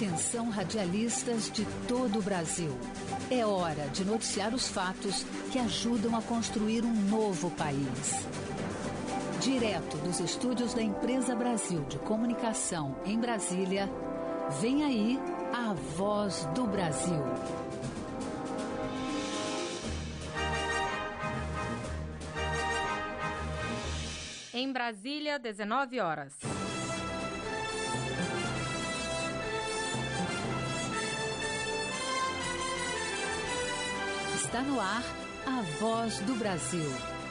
Atenção, radialistas de todo o Brasil. É hora de noticiar os fatos que ajudam a construir um novo país. Direto dos estúdios da Empresa Brasil de Comunicação em Brasília, vem aí a Voz do Brasil. Em Brasília, 19 horas. Está no ar a Voz do Brasil.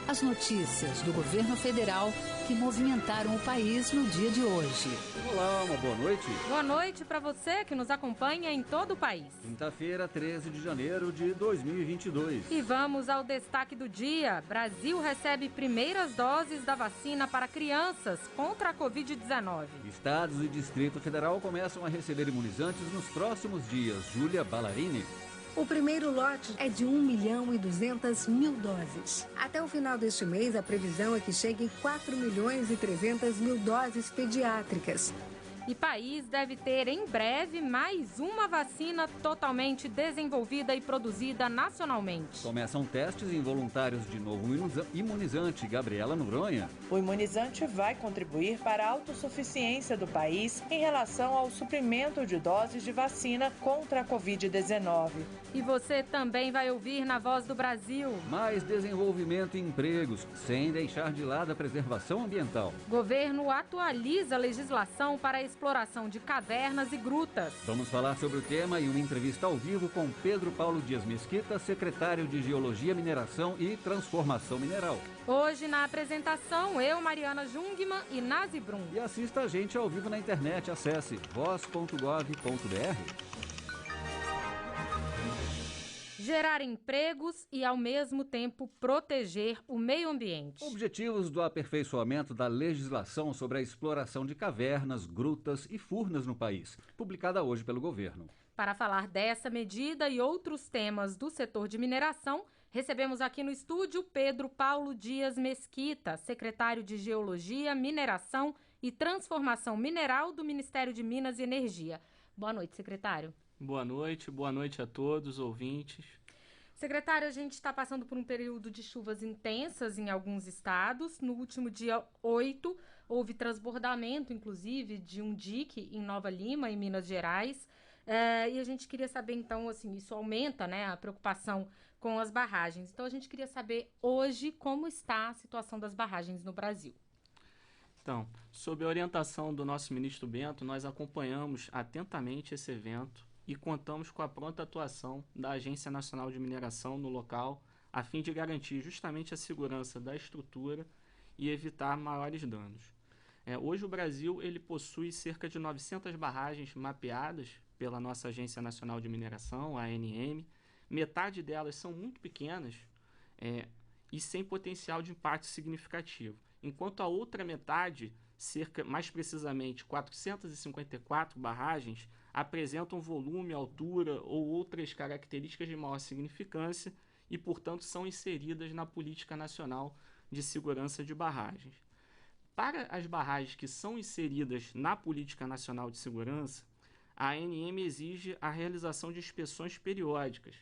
As notícias do governo federal que movimentaram o país no dia de hoje. Olá, uma boa noite. Boa noite para você que nos acompanha em todo o país. Quinta-feira, 13 de janeiro de 2022. E vamos ao destaque do dia. Brasil recebe primeiras doses da vacina para crianças contra a Covid-19. Estados e Distrito Federal começam a receber imunizantes nos próximos dias. Júlia Ballarini. O primeiro lote é de 1.200.000 doses. Até o final deste mês, a previsão é que cheguem 4.300.000 doses pediátricas. E país deve ter em breve mais uma vacina totalmente desenvolvida e produzida nacionalmente. Começam testes em voluntários de novo imunizante. Gabriela Noronha. O imunizante vai contribuir para a autossuficiência do país em relação ao suprimento de doses de vacina contra a Covid-19. E você também vai ouvir na Voz do Brasil. Mais desenvolvimento e empregos, sem deixar de lado a preservação ambiental. Governo atualiza a legislação para a exploração de cavernas e grutas. Vamos falar sobre o tema e uma entrevista ao vivo com Pedro Paulo Dias Mesquita, secretário de Geologia, Mineração e Transformação Mineral. Hoje na apresentação, eu, Mariana Jungmann e Nazi Brum. E assista a gente ao vivo na internet, acesse voz.gov.br. Gerar empregos e, ao mesmo tempo, proteger o meio ambiente. Objetivos do aperfeiçoamento da legislação sobre a exploração de cavernas, grutas e furnas no país, publicada hoje pelo governo. Para falar dessa medida e outros temas do setor de mineração, recebemos aqui no estúdio Pedro Paulo Dias Mesquita, secretário de Geologia, Mineração e Transformação Mineral do Ministério de Minas e Energia. Boa noite, secretário. Boa noite a todos, ouvintes. Secretário, a gente está passando por um período de chuvas intensas em alguns estados. No último dia 8, houve transbordamento, inclusive, de um dique em Nova Lima, em Minas Gerais. E a gente queria saber, então, assim, isso aumenta, né, a preocupação com as barragens. Então, a gente queria saber hoje como está a situação das barragens no Brasil. Então, sob a orientação do nosso ministro Bento, nós acompanhamos atentamente esse evento e contamos com a pronta atuação da Agência Nacional de Mineração no local, a fim de garantir justamente a segurança da estrutura e evitar maiores danos. Hoje o Brasil ele possui cerca de 900 barragens mapeadas pela nossa Agência Nacional de Mineração, a ANM. Metade delas são muito pequenas e sem potencial de impacto significativo, enquanto a outra metade, mais precisamente 454 barragens, apresentam volume, altura ou outras características de maior significância e, portanto, são inseridas na Política Nacional de Segurança de Barragens. Para as barragens que são inseridas na Política Nacional de Segurança, a ANM exige a realização de inspeções periódicas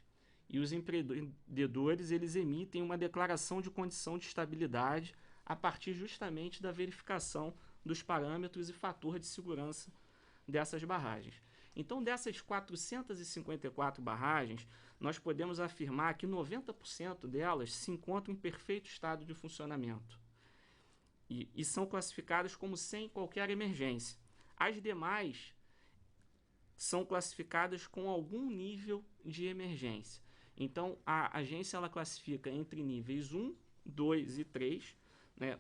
e os empreendedores eles emitem uma declaração de condição de estabilidade a partir justamente da verificação dos parâmetros e fator de segurança dessas barragens. Então, dessas 454 barragens, nós podemos afirmar que 90% delas se encontram em perfeito estado de funcionamento e são classificadas como sem qualquer emergência. As demais são classificadas com algum nível de emergência. Então, a agência ela classifica entre níveis 1, 2 e 3.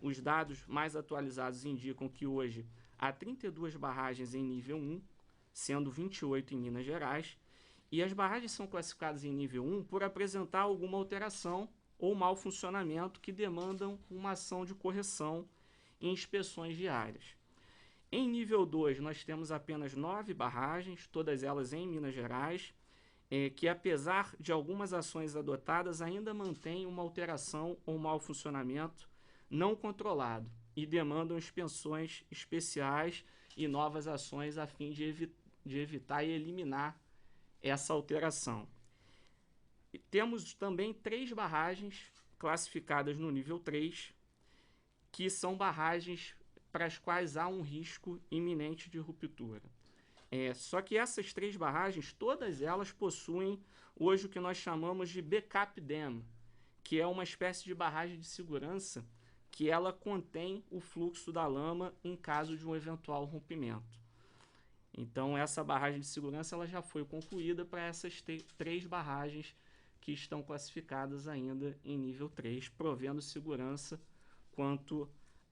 Os dados mais atualizados indicam que hoje há 32 barragens em nível 1, sendo 28 em Minas Gerais, e as barragens são classificadas em nível 1 por apresentar alguma alteração ou mau funcionamento que demandam uma ação de correção em inspeções diárias. Em nível 2, nós temos apenas 9 barragens, todas elas em Minas Gerais, que apesar de algumas ações adotadas, ainda mantêm uma alteração ou mau funcionamento não controlado e demandam inspeções especiais e novas ações a fim de de evitar e eliminar essa alteração. E temos também 3 barragens classificadas no nível 3, que são barragens para as quais há um risco iminente de ruptura. Só que essas 3 barragens, todas elas possuem hoje o que nós chamamos de backup dam, que é uma espécie de barragem de segurança que ela contém o fluxo da lama em caso de um eventual rompimento. Então, essa barragem de segurança ela já foi concluída para essas 3 barragens que estão classificadas ainda em nível 3, provendo segurança quanto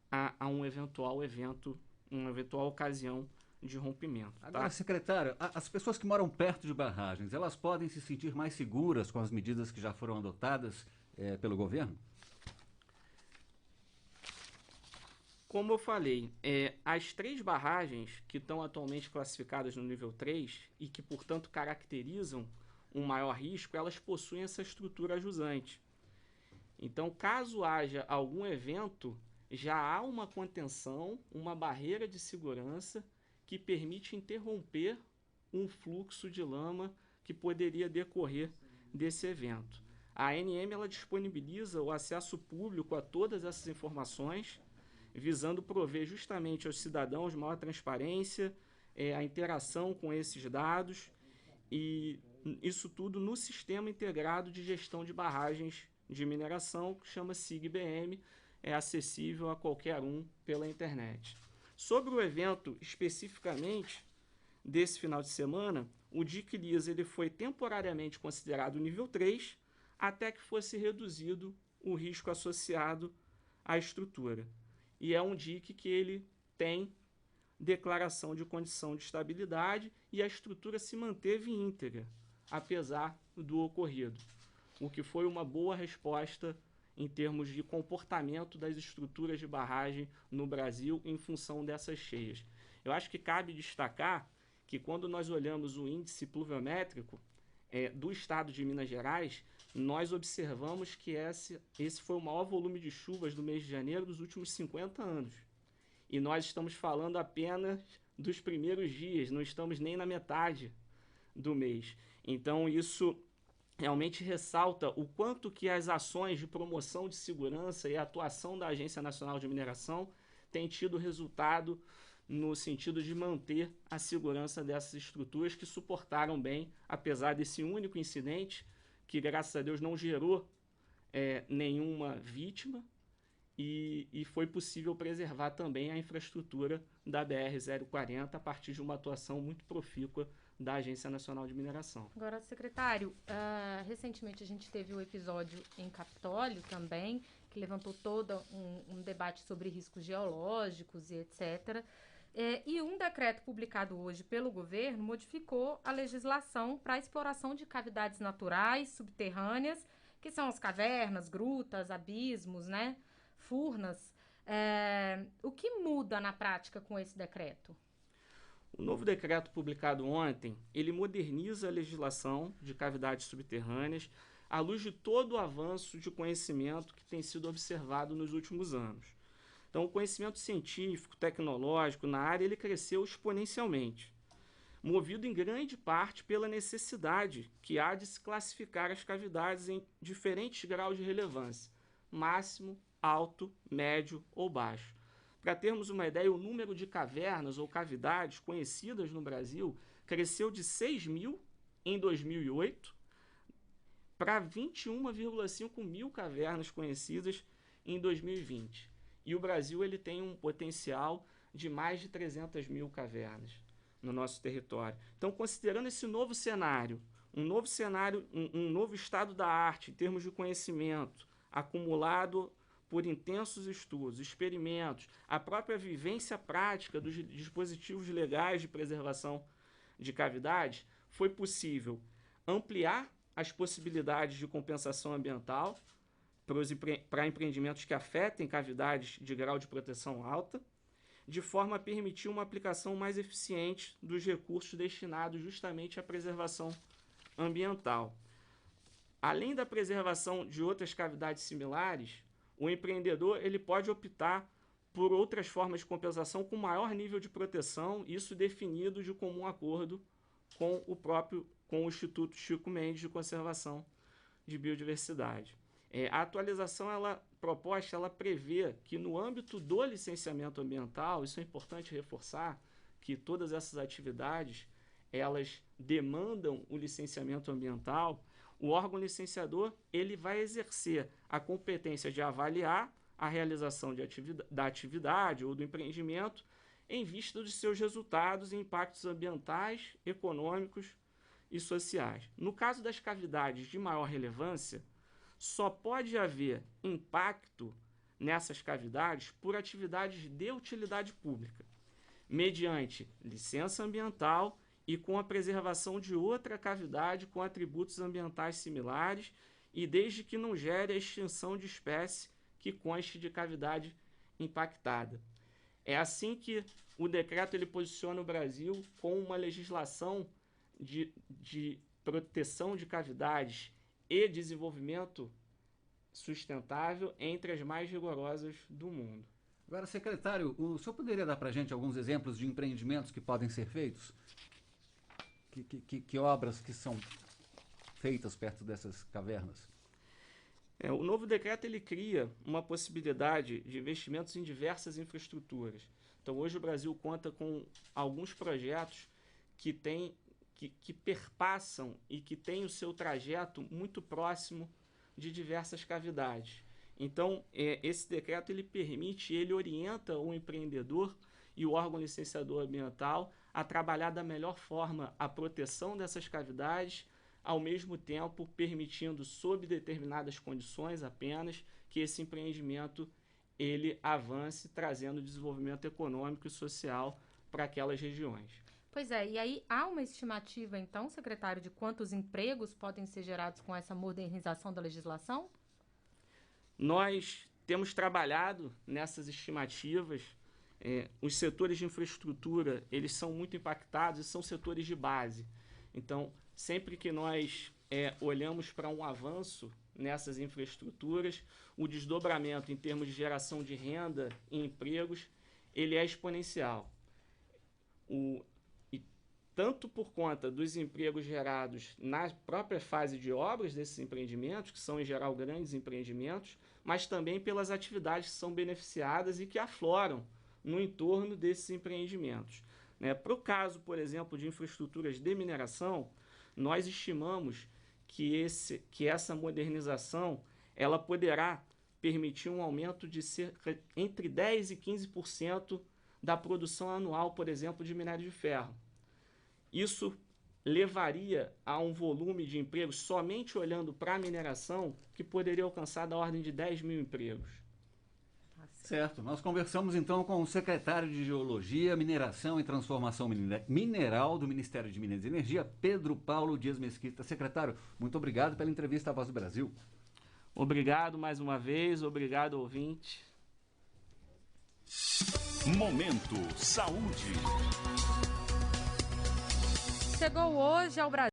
a um eventual evento, uma eventual ocasião de rompimento. Agora, secretário, as pessoas que moram perto de barragens, elas podem se sentir mais seguras com as medidas que já foram adotadas pelo governo? Como eu falei, as 3 barragens que estão atualmente classificadas no nível 3 e que, portanto, caracterizam um maior risco, elas possuem essa estrutura jusante. Então, caso haja algum evento, já há uma contenção, uma barreira de segurança que permite interromper um fluxo de lama que poderia decorrer desse evento. A ANM ela disponibiliza o acesso público a todas essas informações, visando prover justamente aos cidadãos maior transparência, a interação com esses dados, e isso tudo no Sistema Integrado de Gestão de Barragens de Mineração, que chama SIG-BM, é acessível a qualquer um pela internet. Sobre o evento especificamente desse final de semana, o DIC LIS ele foi temporariamente considerado nível 3, até que fosse reduzido o risco associado à estrutura. E é um DIC que ele tem declaração de condição de estabilidade e a estrutura se manteve íntegra, apesar do ocorrido, o que foi uma boa resposta em termos de comportamento das estruturas de barragem no Brasil em função dessas cheias. Eu acho que cabe destacar que quando nós olhamos o índice pluviométrico do estado de Minas Gerais, nós observamos que esse foi o maior volume de chuvas do mês de janeiro dos últimos 50 anos. E nós estamos falando apenas dos primeiros dias, não estamos nem na metade do mês. Então isso realmente ressalta o quanto que as ações de promoção de segurança e a atuação da Agência Nacional de Mineração têm tido resultado no sentido de manter a segurança dessas estruturas que suportaram bem, apesar desse único incidente, que graças a Deus não gerou nenhuma vítima, e foi possível preservar também a infraestrutura da BR-040 a partir de uma atuação muito profícua da Agência Nacional de Mineração. Agora, secretário, recentemente a gente teve um episódio em Capitólio também, que levantou todo um debate sobre riscos geológicos e etc. E um decreto publicado hoje pelo governo modificou a legislação para a exploração de cavidades naturais subterrâneas, que são as cavernas, grutas, abismos, né, furnas. O que muda na prática com esse decreto? O novo decreto publicado ontem, ele moderniza a legislação de cavidades subterrâneas à luz de todo o avanço de conhecimento que tem sido observado nos últimos anos. Então, o conhecimento científico, tecnológico na área, ele cresceu exponencialmente, movido em grande parte pela necessidade que há de se classificar as cavidades em diferentes graus de relevância, máximo, alto, médio ou baixo. Para termos uma ideia, o número de cavernas ou cavidades conhecidas no Brasil cresceu de 6.000 em 2008 para 21,5 mil cavernas conhecidas em 2020. E o Brasil ele tem um potencial de mais de 300 mil cavernas no nosso território. Então, considerando esse novo cenário, um novo estado da arte em termos de conhecimento acumulado por intensos estudos, experimentos, a própria vivência prática dos dispositivos legais de preservação de cavidades, foi possível ampliar as possibilidades de compensação ambiental para empreendimentos que afetem cavidades de grau de proteção alta, de forma a permitir uma aplicação mais eficiente dos recursos destinados justamente à preservação ambiental. Além da preservação de outras cavidades similares, o empreendedor ele pode optar por outras formas de compensação com maior nível de proteção, isso definido de comum acordo com o Instituto Chico Mendes de Conservação de Biodiversidade. A atualização proposta ela prevê que no âmbito do licenciamento ambiental, isso é importante reforçar, que todas essas atividades elas demandam o licenciamento ambiental, o órgão licenciador ele vai exercer a competência de avaliar a realização da atividade ou do empreendimento em vista de seus resultados e impactos ambientais, econômicos e sociais. No caso das cavidades de maior relevância, só pode haver impacto nessas cavidades por atividades de utilidade pública, mediante licença ambiental e com a preservação de outra cavidade com atributos ambientais similares e desde que não gere a extinção de espécie que conste de cavidade impactada. É assim que o decreto ele posiciona o Brasil com uma legislação de proteção de cavidades e desenvolvimento sustentável entre as mais rigorosas do mundo. Agora, secretário, o senhor poderia dar para a gente alguns exemplos de empreendimentos que podem ser feitos? Que obras que são feitas perto dessas cavernas? O novo decreto ele cria uma possibilidade de investimentos em diversas infraestruturas. Então, hoje o Brasil conta com alguns projetos que perpassam e que têm o seu trajeto muito próximo de diversas cavidades. Então, esse decreto ele orienta o empreendedor e o órgão licenciador ambiental a trabalhar da melhor forma a proteção dessas cavidades, ao mesmo tempo permitindo, sob determinadas condições apenas, que esse empreendimento ele avance, trazendo desenvolvimento econômico e social para aquelas regiões. Pois é, e aí há uma estimativa, então, secretário, de quantos empregos podem ser gerados com essa modernização da legislação? Nós temos trabalhado nessas estimativas. Os setores de infraestrutura, eles são muito impactados e são setores de base. Então, sempre que nós olhamos para um avanço nessas infraestruturas, o desdobramento em termos de geração de renda e empregos, ele é exponencial. Tanto por conta dos empregos gerados na própria fase de obras desses empreendimentos, que são em geral grandes empreendimentos, mas também pelas atividades que são beneficiadas e que afloram no entorno desses empreendimentos. Para o caso, por exemplo, de infraestruturas de mineração, nós estimamos que essa modernização ela poderá permitir um aumento de cerca entre 10% e 15% da produção anual, por exemplo, de minério de ferro. Isso levaria a um volume de empregos, somente olhando para a mineração, que poderia alcançar da ordem de 10 mil empregos. Certo. Nós conversamos então com o secretário de Geologia, Mineração e Transformação Mineral do Ministério de Minas e Energia, Pedro Paulo Dias Mesquita. Secretário, muito obrigado pela entrevista à Voz do Brasil. Obrigado mais uma vez, obrigado, ouvinte. Momento Saúde. Chegou hoje ao Brasil